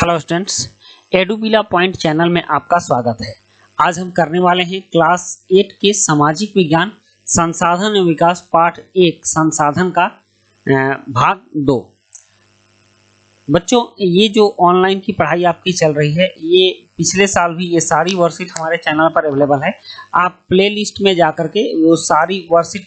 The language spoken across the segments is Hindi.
हेलो स्टूडेंट्स, एडुबिला पॉइंट चैनल में आपका स्वागत है। आज हम करने वाले हैं क्लास 8 के सामाजिक विज्ञान संसाधन एवं विकास पाठ 1 संसाधन का भाग 2। बच्चों, ये जो ऑनलाइन की पढ़ाई आपकी चल रही है, ये पिछले साल भी ये सारी वर्कशीट हमारे चैनल पर अवेलेबल है। आप प्ले लिस्ट में जाकर के वो सारी वर्कशीट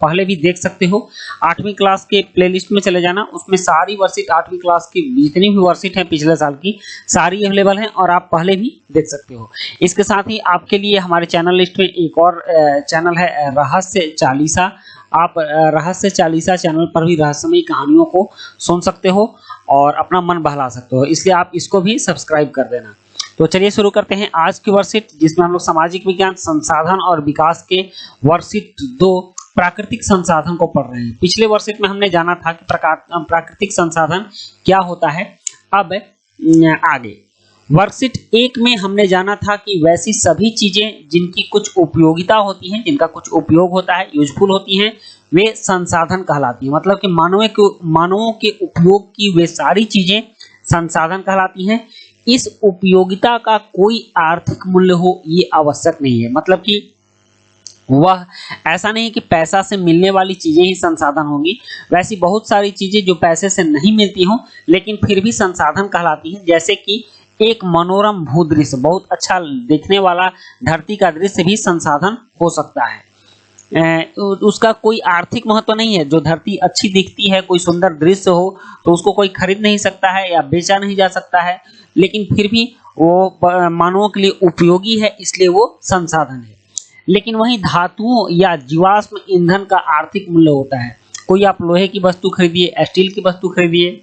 पहले भी देख सकते हो। 8वीं क्लास के प्ले लिस्ट में चले जाना, उसमें सारी वर्कशीट 8वीं क्लास की जितनी भी वर्कशीट है पिछले साल की सारी अवेलेबल हैं और आप पहले भी देख सकते हो। इसके साथ ही आपके लिए हमारे चैनल लिस्ट में एक और चैनल है रहस्य चालीसा। आप रहस्य चालीसा चैनल पर भी रहस्यमयी कहानियों को सुन सकते हो और अपना मन बहला सकते हो, इसलिए आप इसको भी सब्सक्राइब कर देना। तो चलिए शुरू करते हैं आज की वर्कशीट, जिसमें हम लोग सामाजिक विज्ञान संसाधन और विकास के वर्कशीट 2 प्राकृतिक संसाधन को पढ़ रहे हैं। पिछले वर्कशीट में हमने जाना था कि प्राकृतिक संसाधन क्या होता है। अब आगे वर्कशीट 1 में हमने जाना था कि वैसी सभी चीजें जिनकी कुछ उपयोगिता होती हैं, जिनका कुछ उपयोग होता है, यूजफुल होती हैं, वे संसाधन कहलाती हैं। मतलब कि मानवों के उपयोग की वे सारी चीजें संसाधन कहलाती हैं। इस उपयोगिता का कोई आर्थिक मूल्य हो ये आवश्यक नहीं है। मतलब कि वह ऐसा नहीं कि पैसा से मिलने वाली चीजें ही संसाधन होंगी। वैसी बहुत सारी चीजें जो पैसे से नहीं मिलती हों लेकिन फिर भी संसाधन कहलाती हैं। जैसे कि एक मनोरम भूदृश्य, बहुत अच्छा देखने वाला धरती का दृश्य भी संसाधन हो सकता है। उसका कोई आर्थिक महत्व नहीं है। जो धरती अच्छी दिखती है, कोई सुंदर दृश्य हो तो उसको कोई खरीद नहीं सकता है या बेचा नहीं जा सकता है, लेकिन फिर भी वो मानवों के लिए उपयोगी है, इसलिए वो संसाधन है। लेकिन वहीं धातुओं या जीवाश्म ईंधन का आर्थिक मूल्य होता है। कोई आप लोहे की वस्तु खरीदिए, स्टील की वस्तु खरीदिए,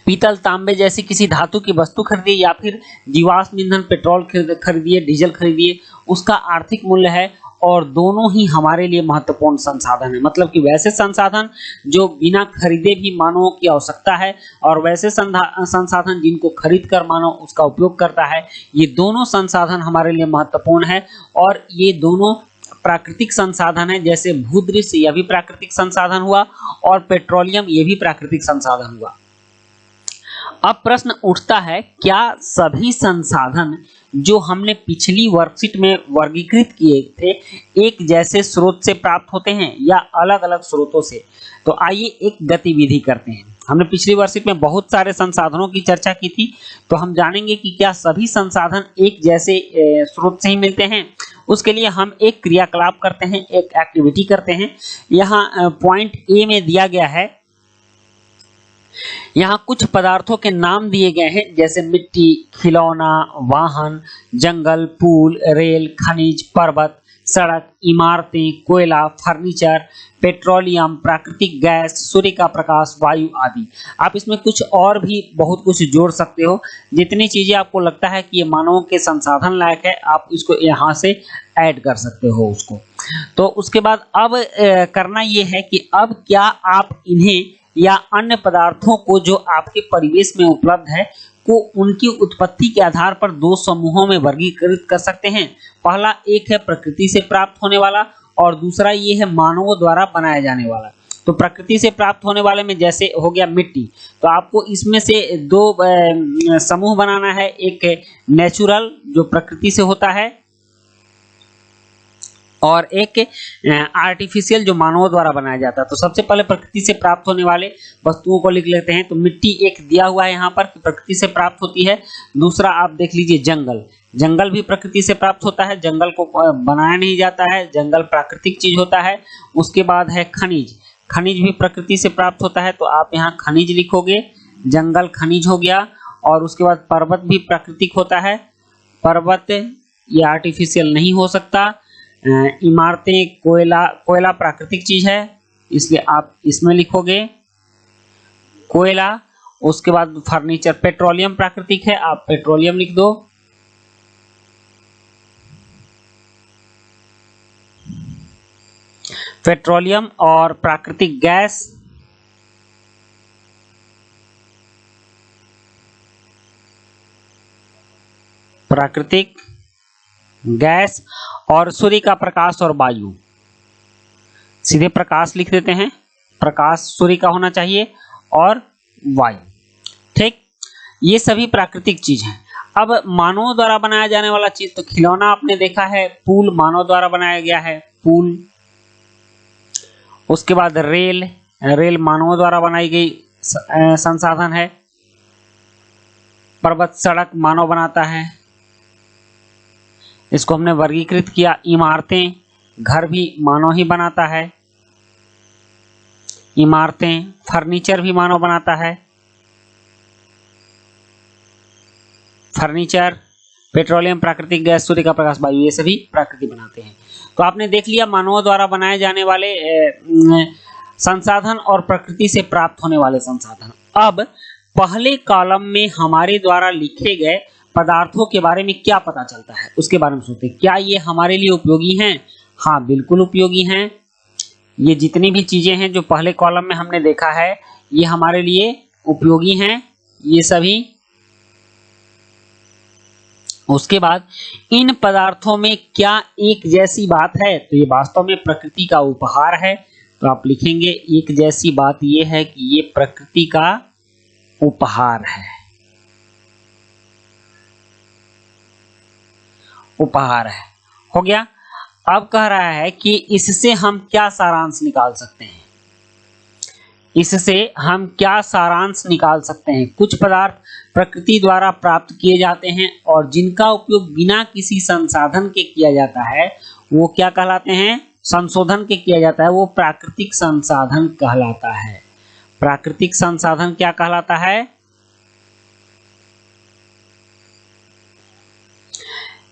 पीतल तांबे जैसी किसी धातु की वस्तु खरीदिए या फिर जीवाश्म ईंधन पेट्रोल खरीदिए, डीजल खरीदिए, उसका आर्थिक मूल्य है और दोनों ही हमारे लिए महत्वपूर्ण संसाधन है। मतलब कि वैसे संसाधन जो बिना खरीदे भी मानवों की आवश्यकता है और वैसे संसाधन जिनको खरीद कर मानव उसका उपयोग करता है, ये दोनों संसाधन हमारे लिए महत्वपूर्ण है और ये दोनों प्राकृतिक संसाधन है। जैसे भूदृश्य यह भी प्राकृतिक संसाधन हुआ और पेट्रोलियम ये भी प्राकृतिक संसाधन हुआ। अब प्रश्न उठता है, क्या सभी संसाधन जो हमने पिछली वर्कशीट में वर्गीकृत किए थे एक जैसे स्रोत से प्राप्त होते हैं या अलग अलग स्रोतों से? तो आइए एक गतिविधि करते हैं। हमने पिछली वर्कशीट में बहुत सारे संसाधनों की चर्चा की थी, तो हम जानेंगे कि क्या सभी संसाधन एक जैसे स्रोत से ही मिलते हैं। उसके लिए हम एक क्रियाकलाप करते हैं, एक एक्टिविटी करते हैं। यहाँ पॉइंट ए में दिया गया है, यहाँ कुछ पदार्थों के नाम दिए गए हैं, जैसे मिट्टी, खिलौना, वाहन, जंगल, पुल, रेल, खनिज, पर्वत, सड़क, इमारतें, कोयला, फर्नीचर, पेट्रोलियम, प्राकृतिक गैस, सूर्य का प्रकाश, वायु आदि। आप इसमें कुछ और भी बहुत कुछ जोड़ सकते हो। जितनी चीजें आपको लगता है कि ये मानवों के संसाधन लायक है, आप इसको यहाँ से ऐड कर सकते हो उसको। तो उसके बाद अब करना ये है कि अब क्या आप इन्हें या अन्य पदार्थों को जो आपके परिवेश में उपलब्ध है को उनकी उत्पत्ति के आधार पर 2 समूहों में वर्गीकृत कर सकते हैं। पहला एक है प्रकृति से प्राप्त होने वाला और दूसरा ये है मानवों द्वारा बनाया जाने वाला। तो प्रकृति से प्राप्त होने वाले में जैसे हो गया मिट्टी, तो आपको इसमें से 2 समूह बनाना है। एक नेचुरल जो प्रकृति से होता है और एक आर्टिफिशियल जो मानवों द्वारा बनाया जाता है। तो सबसे पहले प्रकृति से प्राप्त होने वाले वस्तुओं को लिख लेते हैं। तो मिट्टी एक दिया हुआ है यहाँ पर कि प्रकृति से प्राप्त होती है। दूसरा आप देख लीजिए जंगल, जंगल भी प्रकृति से प्राप्त होता है, जंगल को बनाया नहीं जाता है, जंगल प्राकृतिक चीज होता है। उसके बाद है खनिज, खनिज भी प्रकृति से प्राप्त होता है, तो आप यहाँ खनिज लिखोगे, जंगल खनिज हो गया। और उसके बाद पर्वत भी प्राकृतिक होता है, पर्वत ये आर्टिफिशियल नहीं हो सकता। इमारतें, कोयला, कोयला प्राकृतिक चीज है, इसलिए आप इसमें लिखोगे कोयला। उसके बाद फर्नीचर, पेट्रोलियम प्राकृतिक है, आप पेट्रोलियम लिख दो। पेट्रोलियम और प्राकृतिक गैस, प्राकृतिक गैस और सूर्य का प्रकाश और वायु, सीधे प्रकाश लिख देते हैं, प्रकाश सूर्य का होना चाहिए और वायु। ठीक, ये सभी प्राकृतिक चीज हैं। अब मानव द्वारा बनाया जाने वाला चीज, तो खिलौना आपने देखा है, पुल मानव द्वारा बनाया गया है, पुल। उसके बाद रेल, रेल मानव द्वारा बनाई गई संसाधन है। पर्वत, सड़क मानव बनाता है, इसको हमने वर्गीकृत किया। इमारतें, घर भी मानव ही बनाता है, इमारतें। फर्नीचर भी मानव बनाता है, फर्नीचर। पेट्रोलियम, प्राकृतिक गैस, सूर्य का प्रकाश, वायु, ये सभी प्रकृति बनाते हैं। तो आपने देख लिया मानव द्वारा बनाए जाने वाले संसाधन और प्रकृति से प्राप्त होने वाले संसाधन। अब पहले कॉलम में हमारे द्वारा लिखे गए पदार्थों के बारे में क्या पता चलता है, उसके बारे में सोचते हैं। क्या ये हमारे लिए उपयोगी हैं? हाँ, बिल्कुल उपयोगी हैं। ये जितनी भी चीजें हैं जो पहले कॉलम में हमने देखा है, ये हमारे लिए उपयोगी हैं, ये सभी। उसके बाद इन पदार्थों में क्या एक जैसी बात है? तो ये वास्तव में प्रकृति का उपहार है। तो आप लिखेंगे एक जैसी बात ये है कि ये प्रकृति का उपहार है, उपहार है। हो गया। अब कह रहा है कि इससे हम क्या सारांश निकाल सकते हैं, इससे हम क्या सारांश निकाल सकते हैं। कुछ पदार्थ प्रकृति द्वारा प्राप्त किए जाते हैं और जिनका उपयोग बिना किसी संसाधन के किया जाता है, वो क्या कहलाते हैं? संशोधन के किया जाता है, वो प्राकृतिक संसाधन कहलाता है। प्राकृतिक संसाधन क्या कहलाता है?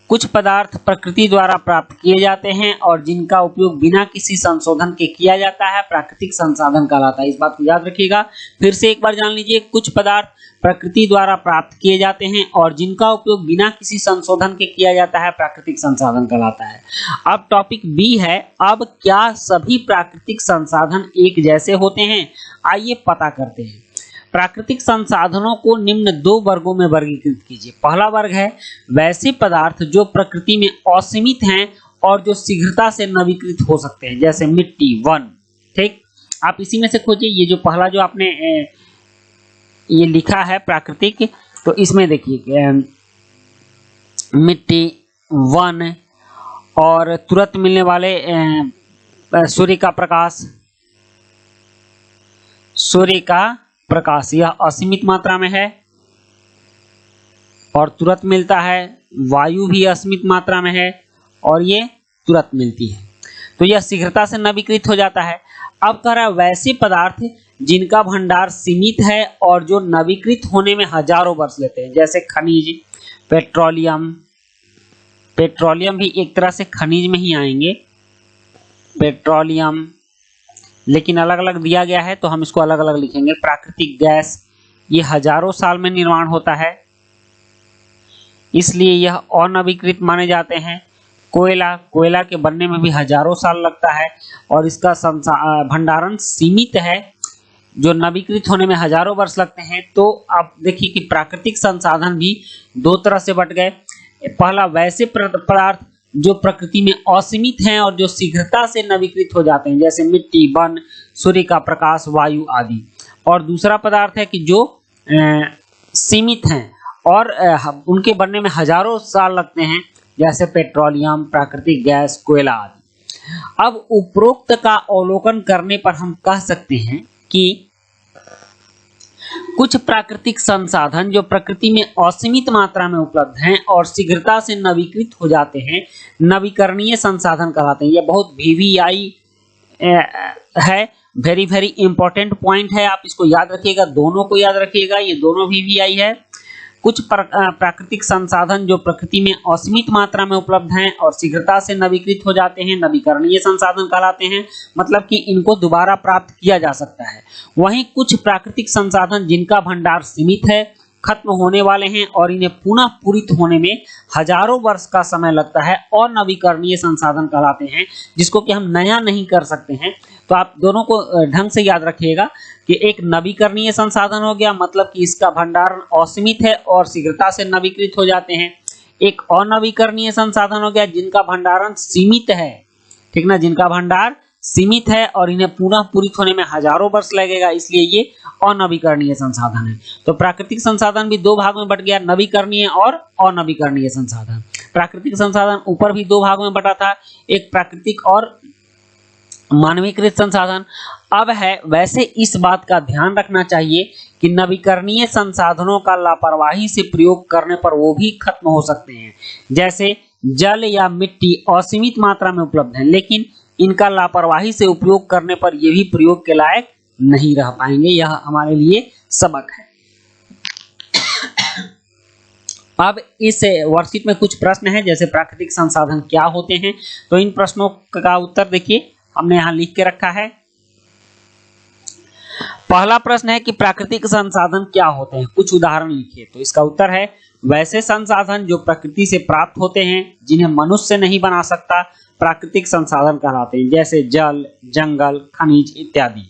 कुछ पदार्थ प्रकृति द्वारा प्राप्त किए जाते हैं और जिनका उपयोग बिना किसी संशोधन के किया जाता है, प्राकृतिक संसाधन कहलाता है। इस बात को याद रखिएगा। फिर से एक बार जान लीजिए, कुछ पदार्थ प्रकृति द्वारा प्राप्त किए जाते हैं और जिनका उपयोग बिना किसी संशोधन के किया जाता है, प्राकृतिक संसाधन कहलाता है। अब टॉपिक बी है, अब क्या सभी प्राकृतिक संसाधन एक जैसे होते हैं? आइए पता करते हैं। प्राकृतिक संसाधनों को निम्न दो वर्गों में वर्गीकृत कीजिए। पहला वर्ग है वैसे पदार्थ जो प्रकृति में असीमित हैं और जो शीघ्रता से नवीकृत हो सकते हैं, जैसे मिट्टी, वन। ठीक, आप इसी में से खोजिए। ये जो पहला जो आपने ये लिखा है प्राकृतिक, तो इसमें देखिए मिट्टी, वन और तुरंत मिलने वाले सूर्य का प्रकाश, सूर्य का प्रकाश यह असीमित मात्रा में है और तुरंत मिलता है। वायु भी असीमित मात्रा में है और ये तुरंत मिलती है, तो यह शीघ्रता से नवीकृत हो जाता है। अब कह रहा है वैसे पदार्थ जिनका भंडार सीमित है और जो नवीकृत होने में हजारों वर्ष लेते हैं, जैसे खनिज, पेट्रोलियम। पेट्रोलियम भी एक तरह से खनिज में ही आएंगे, पेट्रोलियम, लेकिन अलग अलग दिया गया है तो हम इसको अलग अलग लिखेंगे। प्राकृतिक गैस, ये हजारों साल में निर्माण होता है, इसलिए यह अनवीकृत माने जाते हैं। कोयला, कोयला के बनने में भी हजारों साल लगता है और इसका भंडारण सीमित है, जो नवीकृत होने में हजारों वर्ष लगते हैं। तो आप देखिए कि प्राकृतिक संसाधन भी दो तरह से बट गए। पहला वैसे पदार्थ जो प्रकृति में असीमित हैं और जो शीघ्रता से नवीकृत हो जाते हैं, जैसे मिट्टी, वन, सूर्य का प्रकाश, वायु आदि। और दूसरा पदार्थ है कि जो सीमित हैं और उनके बनने में हजारों साल लगते हैं, जैसे पेट्रोलियम, प्राकृतिक गैस, कोयला आदि। अब उपरोक्त का अवलोकन करने पर हम कह सकते हैं कि कुछ प्राकृतिक संसाधन जो प्रकृति में असीमित मात्रा में उपलब्ध हैं और शीघ्रता से नवीकृत हो जाते हैं, नवीकरणीय संसाधन कहलाते हैं। यह बहुत VVI है, वेरी वेरी इंपॉर्टेंट पॉइंट है, आप इसको याद रखिएगा, दोनों को याद रखिएगा, ये दोनों VVI है। कुछ प्राकृतिक संसाधन जो प्रकृति में असीमित मात्रा में उपलब्ध हैं और शीघ्रता से नवीकृत हो जाते हैं, नवीकरणीय संसाधन कहलाते हैं, मतलब कि इनको दोबारा प्राप्त किया जा सकता है। वहीं कुछ प्राकृतिक संसाधन जिनका भंडार सीमित है, खत्म होने वाले हैं और इन्हें पुनः पूरित होने में हजारों वर्ष का समय लगता है, और नवीकरणीय संसाधन कहलाते हैं, जिसको कि हम नया नहीं कर सकते हैं। तो आप दोनों को ढंग से याद रखिएगा कि एक नवीकरणीय संसाधन हो गया, मतलब कि इसका भंडारण असीमित है और शीघ्रता से नवीकृत हो जाते हैं। एक अनवीकरणीय संसाधन हो गया जिनका भंडारण सीमित है, ठीक ना, जिनका भंडार सीमित है और इन्हें पुनः पूरित होने में हजारों वर्ष लगेगा, इसलिए ये अनवीकरणीय संसाधन है। तो प्राकृतिक संसाधन भी दो भाग में बट गया, नवीकरणीय और अनवीकरणीय संसाधन। प्राकृतिक संसाधन ऊपर भी दो भाग में बटा था, एक प्राकृतिक और मानवीकृत संसाधन। अब है वैसे इस बात का ध्यान रखना चाहिए कि नवीकरणीय संसाधनों का लापरवाही से प्रयोग करने पर वो भी खत्म हो सकते हैं। जैसे जल या मिट्टी असीमित मात्रा में उपलब्ध है, लेकिन इनका लापरवाही से उपयोग करने पर ये भी प्रयोग के लायक नहीं रह पाएंगे। यह हमारे लिए सबक है। अब इस वर्कशीट में कुछ प्रश्न हैं, जैसे प्राकृतिक संसाधन क्या होते हैं, तो इन प्रश्नों का उत्तर देखिए हमने यहाँ लिख के रखा है। पहला प्रश्न है कि प्राकृतिक संसाधन क्या होते हैं, कुछ उदाहरण लिखिए। तो इसका उत्तर है वैसे संसाधन जो प्रकृति से प्राप्त होते हैं, जिन्हें मनुष्य नहीं बना सकता, प्राकृतिक संसाधन कहलाते हैं, जैसे जल, जंगल, खनिज इत्यादि।